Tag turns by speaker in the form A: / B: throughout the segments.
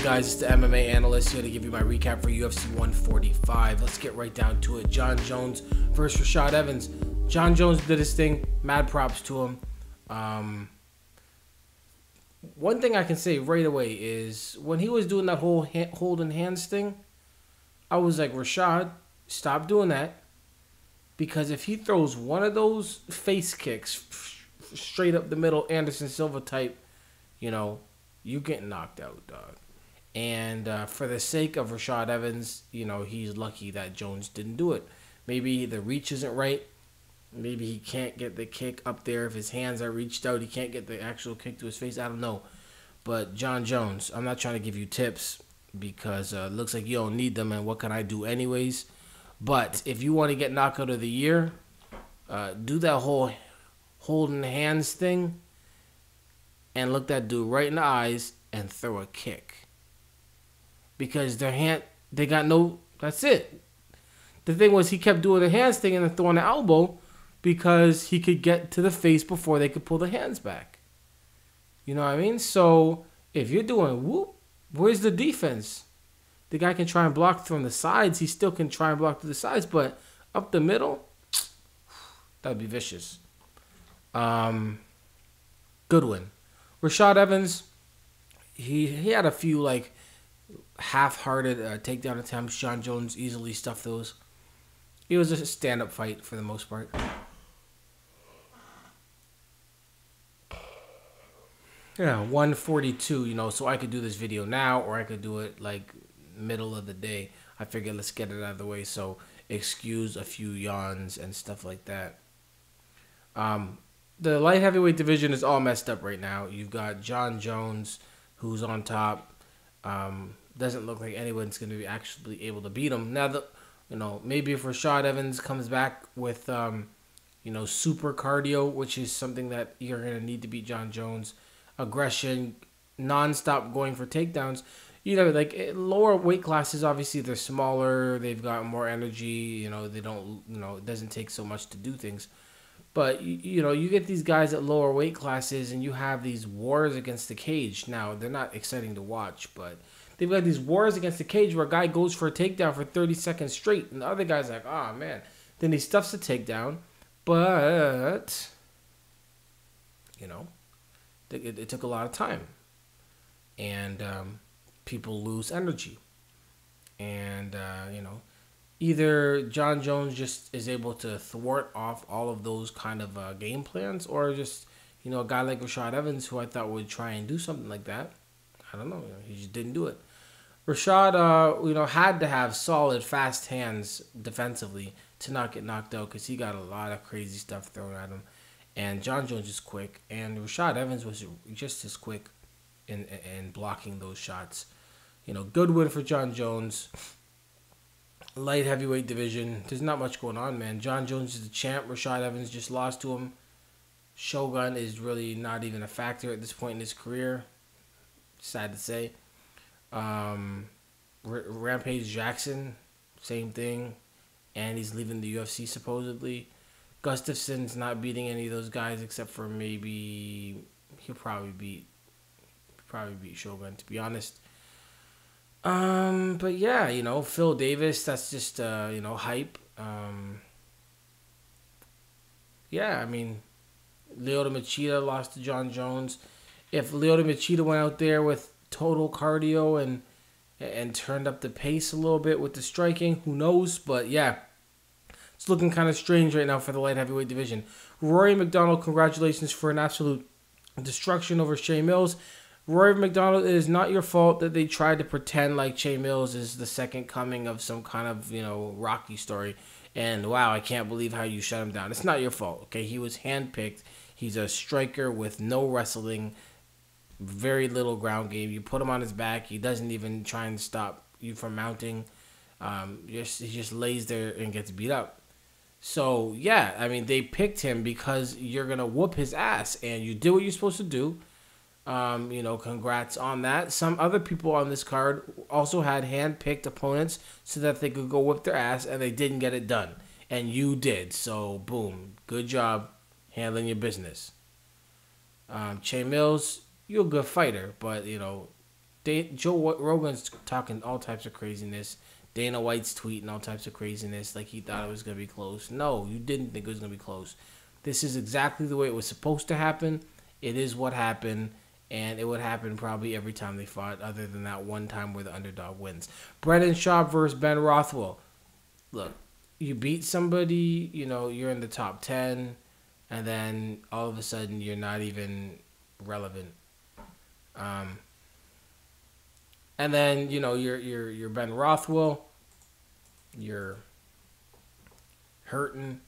A: guys, it's the MMA Analyst here to give you my recap for UFC 145. Let's get right down to it. Jon Jones versus Rashad Evans. Jon Jones did his thing. Mad props to him. One thing I can say right away is when he was doing that whole holding hands thing, I was like, Rashad, stop doing that. Because if he throws one of those face kicks straight up the middle, Anderson Silva type, you get knocked out, dog. And for the sake of Rashad Evans, he's lucky that Jones didn't do it. Maybe the reach isn't right. Maybe he can't get the kick up there. If his hands are reached out, he can't get the actual kick to his face. I don't know. But Jon Jones, I'm not trying to give you tips because it looks like you don't need them, and what can I do anyways? But if you want to get knockout of the year, do that whole holding hands thing and look that dude right in the eyes and throw a kick. Because they got no, that's it. The thing was he kept doing the hands thing and then throwing the elbow because he could get to the face before they could pull the hands back. You know what I mean? So if you're doing whoop, where's the defense? The guy can try and block from the sides. He still can try and block to the sides, but up the middle, that'd be vicious. Good win. Rashad Evans, he had a few half-hearted takedown attempts. Jon Jones easily stuffed those. It was a stand-up fight for the most part. Yeah, 142, so I could do this video now or I could do it middle of the day. I figured let's get it out of the way, so excuse a few yawns and stuff like that. The light heavyweight division is all messed up right now. You've got Jon Jones, who's on top. Doesn't look like anyone's going to be actually able to beat him. Now, maybe if Rashad Evans comes back with, super cardio, which is something that you're going to need to beat Jon Jones, aggression, non-stop going for takedowns. Lower weight classes, obviously, they're smaller. They've got more energy. They don't, it doesn't take so much to do things. But, you get these guys at lower weight classes and you have these wars against the cage. Now, they're not exciting to watch, but they've got these wars against the cage where a guy goes for a takedown for 30 seconds straight. And the other guy's like, oh, man. Then he stuffs the takedown. But, it took a lot of time. And people lose energy. And, either Jon Jones just is able to thwart off all of those kind of game plans, or just, a guy like Rashad Evans, who I thought would try and do something like that. I don't know. He just didn't do it. Rashad, had to have solid, fast hands defensively to not get knocked out because he got a lot of crazy stuff thrown at him. And Jon Jones is quick, and Rashad Evans was just as quick in blocking those shots. Good win for Jon Jones. Light heavyweight division, there's not much going on, man. Jon Jones is the champ. Rashad Evans just lost to him. Shogun is really not even a factor at this point in his career. Sad to say. Rampage Jackson, same thing. And he's leaving the UFC supposedly. Gustafson's not beating any of those guys except for maybe he'll probably beat Shogun, to be honest. But yeah, Phil Davis, that's just, hype. Lyoto Machida lost to Jon Jones. If Lyoto Machida went out there with total cardio and turned up the pace a little bit with the striking, who knows? But yeah, it's looking kind of strange right now for the light heavyweight division. Rory McDonald, congratulations for an absolute destruction over Shea Mills. Rory McDonald, it is not your fault that they tried to pretend like Shea Mills is the second coming of some kind of, Rocky story. And, wow, I can't believe how you shut him down. It's not your fault, okay? He was handpicked. He's a striker with no wrestling, very little ground game. You put him on his back. He doesn't even try and stop you from mounting. He just lays there and gets beat up. So, yeah, they picked him because you're going to whoop his ass. And you did what you're supposed to do. Congrats on that. Some other people on this card also had hand-picked opponents so that they could go whip their ass, and they didn't get it done. And you did. So, boom. Good job handling your business. Shea Mills, you're a good fighter, but, Joe Rogan's talking all types of craziness. Dana White's tweeting all types of craziness, like he thought it was gonna be close. No, you didn't think it was gonna be close. This is exactly the way it was supposed to happen. It is what happened, and it would happen probably every time they fought, other than that one time where the underdog wins. Brendan Schaub versus Ben Rothwell. Look, you beat somebody, you're in the top 10, and then all of a sudden you're not even relevant. And then you're Ben Rothwell. You're hurting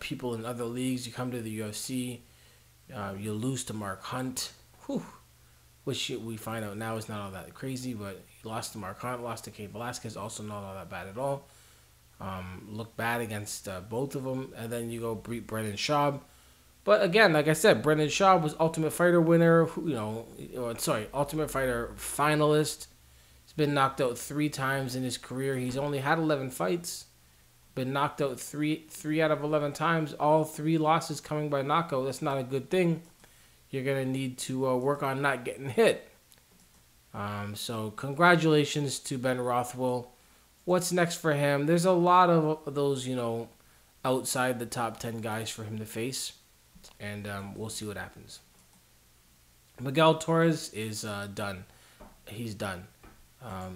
A: people in other leagues. You come to the UFC. You lose to Mark Hunt. Whew. Which we find out now is not all that crazy, but he lost to Mark Hunt, lost to Cain Velasquez, also not all that bad at all. Looked bad against both of them, and then you go beat Brendan Schaub. But again, like I said, Brendan Schaub was Ultimate Fighter winner. Ultimate Fighter finalist. He's been knocked out 3 times in his career. He's only had 11 fights. Been knocked out three out of 11 times. All 3 losses coming by knockout. That's not a good thing. You're gonna need to work on not getting hit. So congratulations to Ben Rothwell. What's next for him? There's a lot of those, outside the top 10 guys for him to face. And we'll see what happens. Miguel Torres is done. He's done.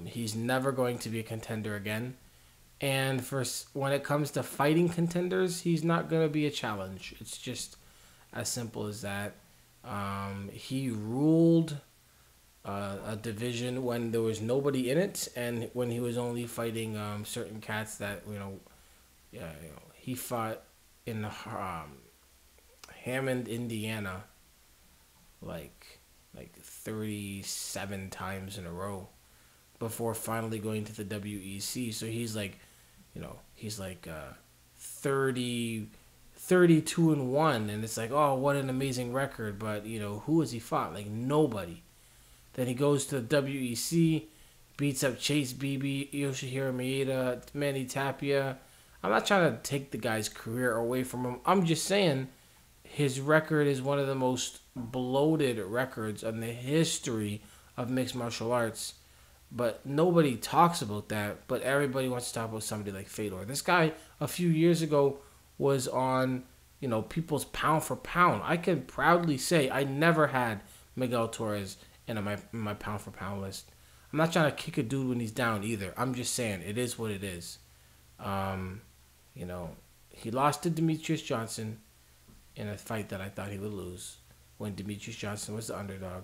A: He's never going to be a contender again. And when it comes to fighting contenders, he's not going to be a challenge. It's just as simple as that. He ruled a division when there was nobody in it, and when he was only fighting certain cats that he fought in Hammond, Indiana, like 37 times in a row before finally going to the WEC. So he's like 32-1, and it's like, oh, what an amazing record. But who has he fought? Like nobody. Then he goes to the WEC, beats up Chase Beebe, Yoshihiro Maeda, Manny Tapia. I'm not trying to take the guy's career away from him. I'm just saying his record is one of the most bloated records in the history of mixed martial arts. But nobody talks about that. But everybody wants to talk about somebody like Fedor. This guy, a few years ago, was on, people's pound for pound. I can proudly say I never had Miguel Torres in my pound for pound list. I'm not trying to kick a dude when he's down either. I'm just saying it is what it is. He lost to Demetrius Johnson in a fight that I thought he would lose when Demetrius Johnson was the underdog.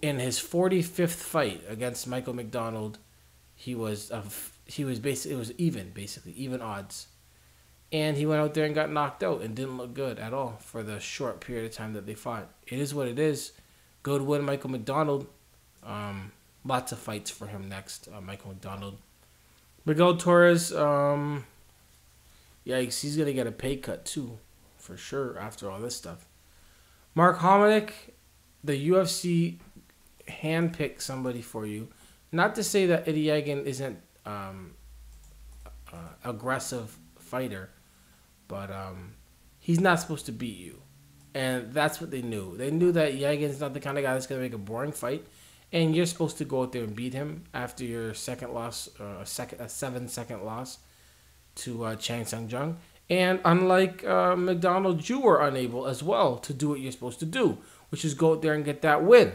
A: In his 45th fight against Michael McDonald, it was even odds. And he went out there and got knocked out and didn't look good at all for the short period of time that they fought. It is what it is. Good win, Michael McDonald. Lots of fights for him next, Michael McDonald. Miguel Torres, yikes, he's going to get a pay cut too, for sure, after all this stuff. Mark Hominick, the UFC handpicked somebody for you. Not to say that Eddie Yagan isn't aggressive fighter, but he's not supposed to beat you. And that's what they knew. They knew that Yagan's not the kind of guy that's going to make a boring fight. And you're supposed to go out there and beat him after your second loss, a 7-second loss to Chang Sung-jung. And unlike McDonald, you were unable as well to do what you're supposed to do, which is go out there and get that win.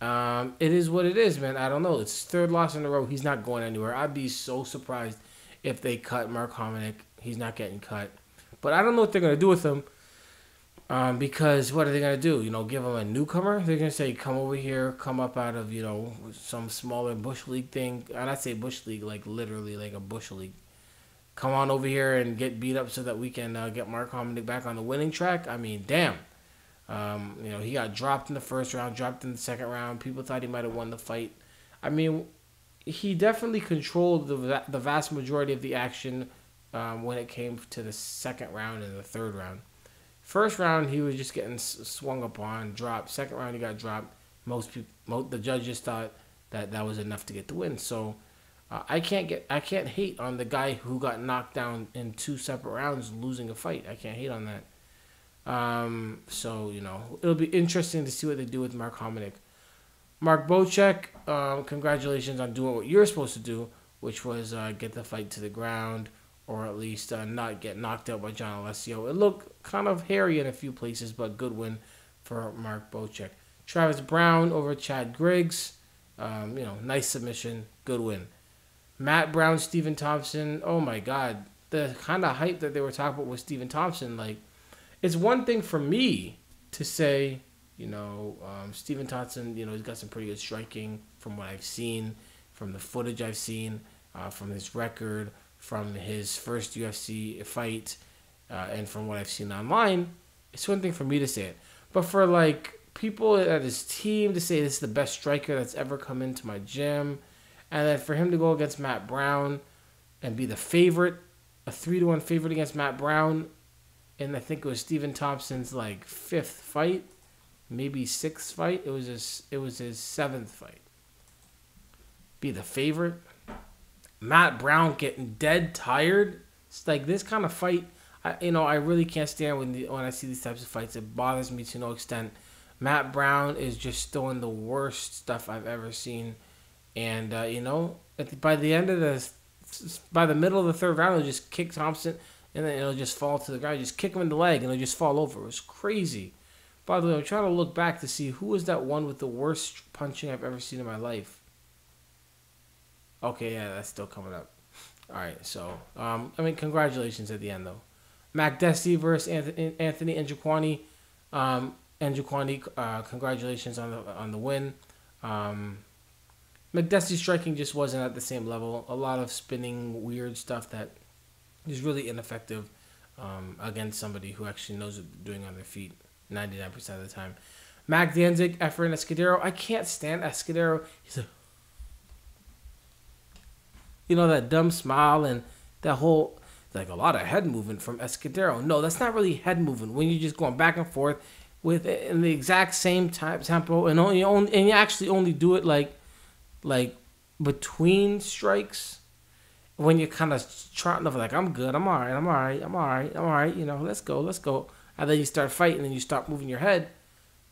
A: It is what it is, man. I don't know. It's his 3rd loss in a row. He's not going anywhere. I'd be so surprised if they cut Mark Hominick. He's not getting cut. But I don't know what they're going to do with him. Because what are they going to do? Give him a newcomer? They're going to say, come over here, come up out of, some smaller bush league thing. And I say bush league, like literally like a bush league. Come on over here and get beat up so that we can get Mark Hominick back on the winning track. I mean, damn. He got dropped in the first round, dropped in the second round. People thought he might have won the fight. I mean, he definitely controlled the vast majority of the action when it came to the second round and the third round. First round, he was just getting swung upon, dropped. Second round, he got dropped. The judges thought that was enough to get the win. So I can't hate on the guy who got knocked down in 2 separate rounds, losing a fight. I can't hate on that. So, it'll be interesting to see what they do with Mark Hominick. Mark Bocek, congratulations on doing what you're supposed to do, which was get the fight to the ground, or at least not get knocked out by John Alessio. It looked kind of hairy in a few places, but good win for Mark Bocek. Travis Brown over Chad Griggs. Nice submission, good win. Matt Brown, Stephen Thompson. Oh my God, the kind of hype that they were talking about with Stephen Thompson. Like, it's one thing for me to say, Stephen Thompson. He's got some pretty good striking from what I've seen, from the footage I've seen, from his record, from his first UFC fight, and from what I've seen online. It's one thing for me to say it, but for like people at his team to say this is the best striker that's ever come into my gym, and then for him to go against Matt Brown and be the favorite, a 3-1 favorite against Matt Brown, and I think it was Stephen Thompson's like 5th fight, maybe 6th fight. It was his 7th fight. Be the favorite. Matt Brown getting dead tired. It's like this kind of fight. I really can't stand when I see these types of fights. It bothers me to no extent. Matt Brown is just throwing the worst stuff I've ever seen, and by the middle of the third round, he'll just kick Thompson, and then it'll just fall to the ground. Just kick him in the leg, and it'll just fall over. It was crazy. By the way, I'm trying to look back to see who was that one with the worst punching I've ever seen in my life. Okay, yeah, that's still coming up. All right, so congratulations at the end though. Mac Desi versus Anthony Njokuani. Njokuani, congratulations on the win. McDessie's striking just wasn't at the same level. A lot of spinning, weird stuff that is really ineffective against somebody who actually knows what they're doing on their feet 99% of the time. Mac Danzig, Efrain Escudero. I can't stand Escudero. He's that dumb smile and that whole, like, a lot of head movement from Escudero. No, that's not really head movement. When you're just going back and forth in the exact same tempo, and you actually only do it like between strikes, when you're kind of trotting over like, I'm good, I'm all right, let's go, and then you start fighting and you start moving your head.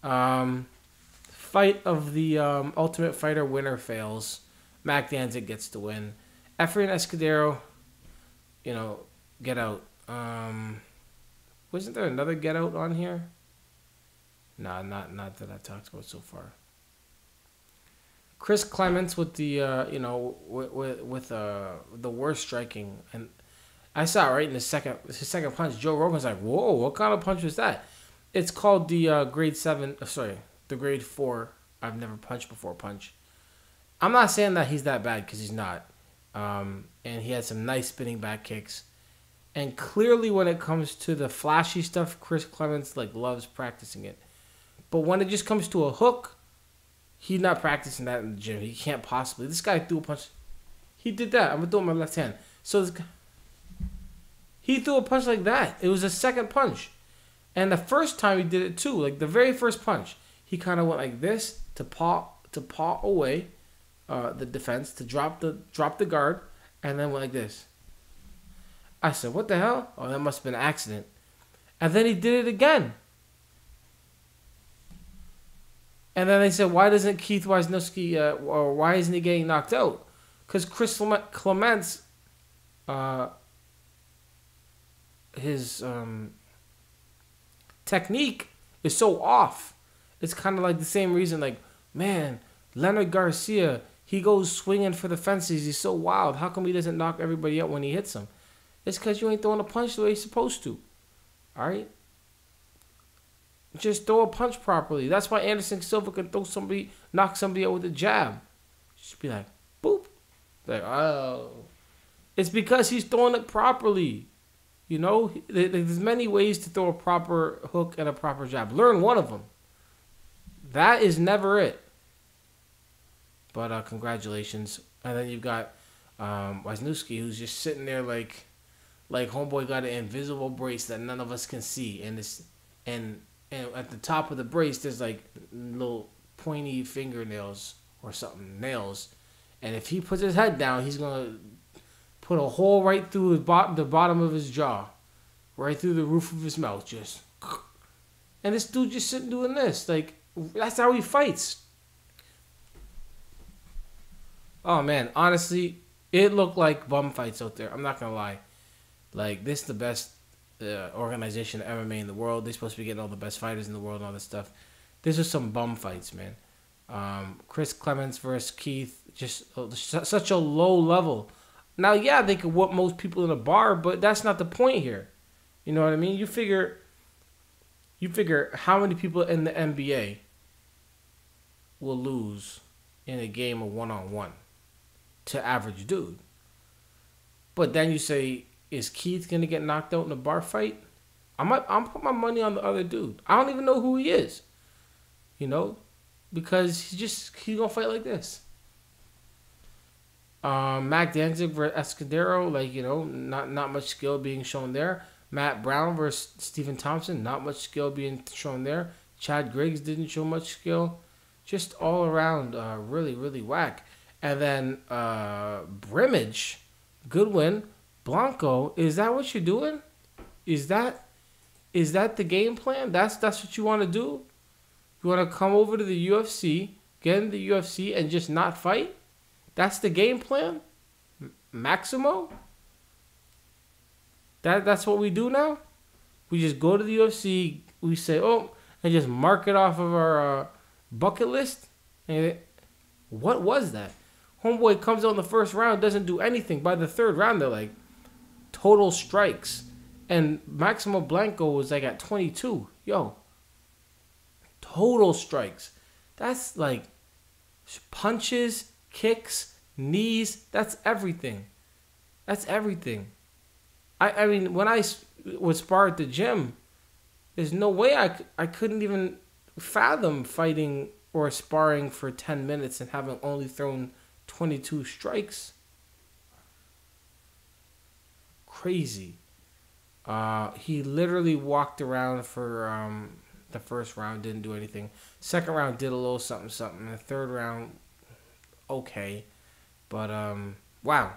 A: Fight of the Ultimate Fighter winner fails. Mac Danzig gets the win. Efrain Escudero, get out. Wasn't there another get out on here? Nah, not that I talked about so far. Chris Clements with the with the worst striking, and I saw it right in his second punch. Joe Rogan's like, "Whoa, what kind of punch was that?" It's called the the grade 4. I've never punched before punch. I'm not saying that he's that bad because he's not. And he had some nice spinning back kicks. And clearly when it comes to the flashy stuff, Chris Clements loves practicing it. But when it just comes to a hook, he's not practicing that in the gym. He can't possibly. This guy threw a punch. He did that. I'm going to do it with my left hand. So he threw a punch like that. It was a second punch. And the first time he did it too, like the very first punch, he kind of went like this to paw away the defense, to drop the guard, and then went like this. I said, what the hell? Oh, that must have been an accident. And then he did it again. And then they said, why doesn't Keith Wisniewski, or why isn't he getting knocked out? Because Chris Clements, his technique is so off. It's kind of like the same reason, man, Leonard Garcia, he goes swinging for the fences. He's so wild. How come he doesn't knock everybody out when he hits them? It's because you ain't throwing a punch the way you're supposed to. All right? Just throw a punch properly. That's why Anderson Silva can knock somebody out with a jab. Just be like, boop. Like, oh. It's because he's throwing it properly. There's many ways to throw a proper hook and a proper jab. Learn one of them. That is never it. But congratulations. And then you've got Wisniewski, who's just sitting there like homeboy got an invisible brace that none of us can see, and at the top of the brace there's little pointy fingernails or something, nails, and if he puts his head down, he's gonna put a hole right through the bottom of his jaw, right through the roof of his mouth, just And this dude just sitting doing this. Like, that's how he fights. Oh, man. Honestly, it looked like bum fights out there. I'm not going to lie. Like, this is the best organization of MMA in the world. They're supposed to be getting all the best fighters in the world and all this stuff. This was some bum fights, man. Chris Clements versus Keith. Just such a low level. Now, yeah, they could whoop most people in a bar, but that's not the point here. You know what I mean? You figure how many people in the NBA will lose in a game of one-on-one to average dude. But then you say, is Keith going to get knocked out in a bar fight? I'm put my money on the other dude. I don't even know who he is. You know? Because he's going to fight like this. Mac Danzig versus Escudero, like, you know, not much skill being shown there. Matt Brown versus Stephen Thompson, not much skill being shown there. Chad Griggs didn't show much skill. Just all around, really, really whack. And then Brimage, good win. Blanco, is that what you're doing? Is that the game plan? That's what you want to do? You want to come over to the UFC, get in the UFC, and just not fight? That's the game plan? Maximo? That's what we do now? We just go to the UFC, we say, oh, and just mark it off of our bucket list? And what was that? Homeboy comes out in the first round, doesn't do anything. By the third round, they're like, total strikes. And Maximo Blanco was like at 22. Yo. Total strikes. That's like punches, kicks, knees. That's everything. That's everything. I mean, when I would spar at the gym, there's no way I couldn't even fathom fighting or sparring for 10 minutes and having only thrown 22 strikes. Crazy. He literally walked around for the first round, didn't do anything. Second round did a little something. The third round, okay. But, wow.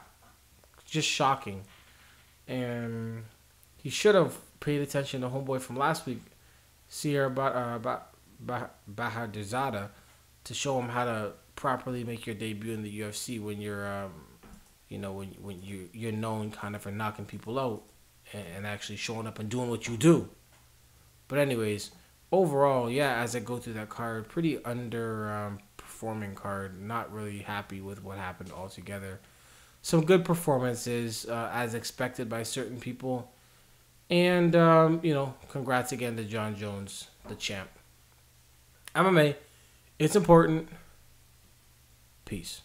A: Just shocking. And he should have paid attention to homeboy from last week, Sierra Bahadurzada, to show him how to properly make your debut in the UFC when you're, when you're known kind of for knocking people out and actually showing up and doing what you do. But anyways, overall, yeah, as I go through that card, pretty underperforming card. Not really happy with what happened altogether. Some good performances, as expected by certain people. And, congrats again to John Jones, the champ. MMA, it's important. Peace.